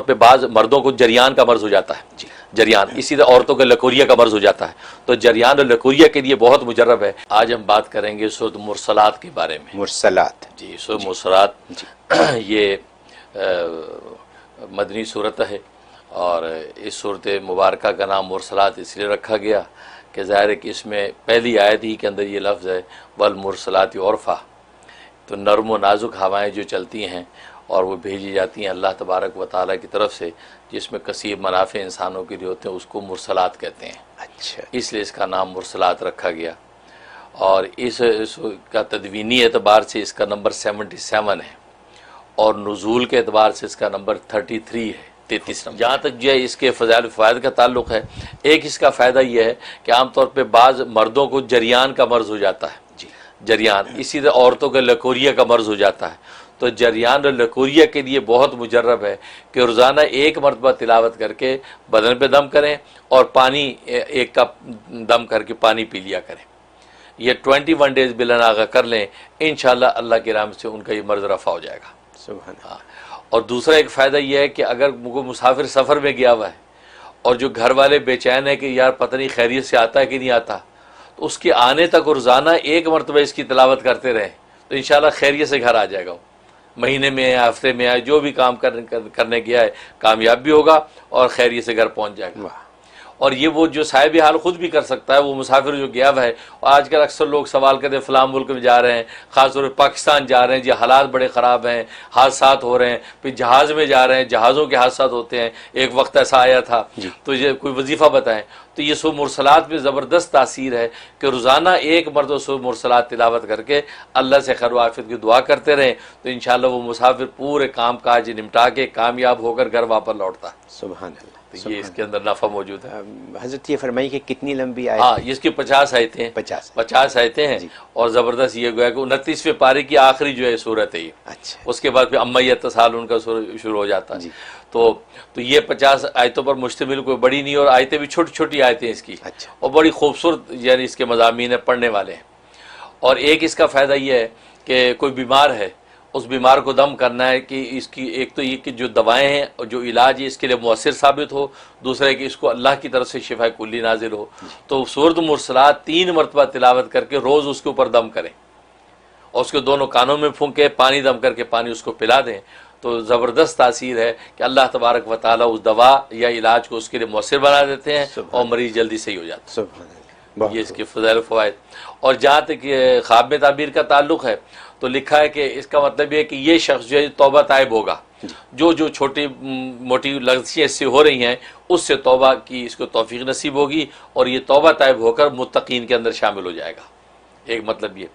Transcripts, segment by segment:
پہ بعض مردوں کو جریان کا مرض ہو جاتا ہے، جریان، اسی طرح عورتوں کو لکوریا کا مرض ہو جاتا ہے، تو جریان اور لکوریا کے لیے بہت مجرب ہے۔ آج ہم بات کریں گے سورۃ مرسلات کے بارے میں۔ مرسلات، جی، سورۃ مرسلات یہ مدنی صورت ہے، اور اس صورت مبارکہ کا نام مرسلات اس لیے رکھا گیا کہ ظاہر ہے کہ اس میں پہلی آیت ہی کے اندر یہ لفظ ہے والمرسلات عرفا، تو نرم و نازک ہوائیں جو چلتی ہیں اور وہ بھیجی جاتی ہیں اللہ تبارک و تعالیٰ کی طرف سے، جس میں کثیر منافع انسانوں کے لیے ہوتے ہیں، اس کو مرسلات کہتے ہیں۔ اچھا، اس لیے اس کا نام مرسلات رکھا گیا، اور اس کا تدوینی اعتبار سے اس کا نمبر 77 ہے، اور نزول کے اعتبار سے اس کا نمبر 33 ہے، 33 نمبر۔ جہاں تک جو ہے اس کے فضائل و فوائد کا تعلق ہے، ایک اس کا فائدہ یہ ہے کہ عام طور پہ بعض مردوں کو جریان کا مرض ہو جاتا ہے، جریان، اسی طرح عورتوں کا لکوریا کا مرض ہو جاتا ہے، تو جریان اور لکوریا کے لیے بہت مجرب ہے کہ روزانہ ایک مرتبہ تلاوت کر کے بدن پہ دم کریں، اور پانی ایک کپ دم کر کے پانی پی لیا کریں۔ یہ 21 ڈیز بلا ناغہ کر لیں، انشاءاللہ اللہ کی رحمت سے ان کا یہ مرض رفع ہو جائے گا۔ سبحان اللہ۔ اور دوسرا ایک فائدہ یہ ہے کہ اگر کوئی مسافر سفر میں گیا ہوا ہے اور جو گھر والے بے چین ہے کہ یار پتہ نہیں خیریت سے آتا ہے کہ نہیں آتا، تو اس کے آنے تک روزانہ ایک مرتبہ اس کی تلاوت کرتے رہیں تو انشاءاللہ خیریت سے گھر آ جائے گا۔ وہ مہینے میں یا ہفتے میں یا جو بھی کام کرنے گیا ہے کامیاب بھی ہوگا اور خیریت سے گھر پہنچ جائے گا۔ اور یہ وہ جو صاحب حال خود بھی کر سکتا ہے، وہ مسافر جو گیا ہوا ہے۔ آج کل اکثر لوگ سوال کرتے ہیں فلاں ملک میں جا رہے ہیں، خاص طور پہ پاکستان جا رہے ہیں، جی حالات بڑے خراب ہیں، حادثات ہو رہے ہیں، پھر جہاز میں جا رہے ہیں، جہازوں کے حادثات ہوتے ہیں، ایک وقت ایسا آیا تھا، تو یہ کوئی وظیفہ بتائیں۔ تو یہ سورۃ مرسلات میں زبردست تاثیر ہے کہ روزانہ ایک مرتبہ سورۃ مرسلات تلاوت کر کے اللہ سے خیر و عافیت کی دعا کرتے رہیں تو انشاءاللہ وہ مسافر پورے کام کاج نمٹا کے کامیاب ہو کر گھر واپس لوٹتا ہے۔ سبحان اللہ۔ تو یہ اس کے اندر نفع موجود ہے۔ حضرت یہ فرمائی کہ کتنی لمبی آیت؟ ہاں، اس کی 50 آیتیں ہیں، 50 آیتیں ہیں، اور زبردست یہ گویا کہ 29ویں پارے کی آخری جو ہے صورت ہے یہ۔ اچھا، اس کے بعد پھر اما یتساءلون کا شروع ہو جاتا ہے۔ تو یہ 50 آیتوں پر مشتمل کوئی بڑی نہیں، اور آیتیں بھی چھوٹی چھوٹی آیتیں اس کی، اور بڑی خوبصورت یعنی اس کے مضامین ہیں، پڑھنے والے ہیں۔ اور ایک اس کا فائدہ یہ ہے کہ کوئی بیمار ہے، اس بیمار کو دم کرنا ہے کہ اس کی ایک تو یہ کہ جو دوائیں ہیں اور جو علاج ہے اس کے لیے مؤثر ثابت ہو، دوسرا ہے کہ اس کو اللہ کی طرف سے شفا کلی نازل ہو۔ تو سورۃ مرسلات 3 مرتبہ تلاوت کر کے روز اس کے اوپر دم کریں، اور اس کے دونوں کانوں میں پھونکے، پانی دم کر کے پانی اس کو پلا دیں، تو زبردست تاثیر ہے کہ اللہ تبارک و تعالیٰ اس دوا یا علاج کو اس کے لیے مؤثر بنا دیتے ہیں، اور مریض جلدی صحیح ہو جاتا ہے۔ یہ اس کے فضائل و فوائد۔ اور جہاں تک خواب میں تعبیر کا تعلق ہے تو لکھا ہے کہ اس کا مطلب یہ ہے کہ یہ شخص جو ہے توبہ طائب ہوگا، جو چھوٹی موٹی لغزشیں اس سے ہو رہی ہیں اس سے توبہ کی اس کو توفیق نصیب ہوگی، اور یہ توبہ طائب ہو کر متقین کے اندر شامل ہو جائے گا۔ ایک مطلب یہ،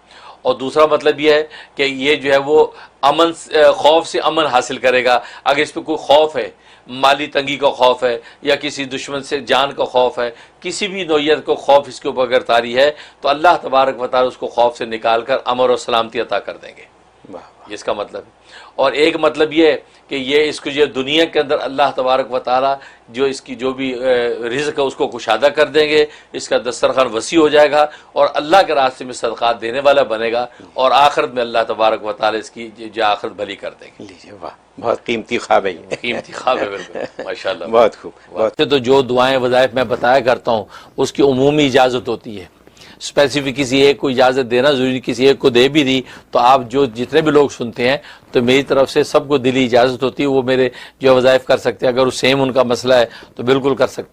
اور دوسرا مطلب یہ ہے کہ یہ جو ہے وہ امن، خوف سے امن حاصل کرے گا۔ اگر اس پہ کوئی خوف ہے، مالی تنگی کا خوف ہے، یا کسی دشمن سے جان کا خوف ہے، کسی بھی نوعیت کو خوف اس کے اوپر اگر طاری ہے تو اللہ تبارک و تعالیٰ اس کو خوف سے نکال کر امن اور سلامتی عطا کر دیں گے۔ یہ اس کا مطلب ہے۔ اور ایک مطلب یہ ہے کہ یہ اس کو جو دنیا کے اندر اللہ تبارک و تعالیٰ جو اس کی جو بھی رزق ہے اس کو کشادہ کر دیں گے، اس کا دسترخوان وسیع ہو جائے گا، اور اللہ کے راستے میں صدقات دینے والا بنے گا، اور آخرت میں اللہ تبارک و تعالیٰ اس کی جو آخرت بھلی کر دیں گے۔ لیجیے، واہ، بہت قیمتی خواب ہے یہ۔ قیمتی خواب ہے، بالکل، ماشاءاللہ، بہت خوب۔ تو جو دعائیں وظائف میں بتایا کرتا ہوں اس کی عمومی اجازت ہوتی ہے، اسپیسیفک کسی ایک کو اجازت دینا ضروری، کسی ایک کو دے بھی دی تو آپ جو جتنے بھی لوگ سنتے ہیں تو میری طرف سے سب کو دلی اجازت ہوتی ہے، وہ میرے جو وظائف کر سکتے ہیں، اگر وہ سیم ان کا مسئلہ ہے تو بالکل کر سکتے ہیں۔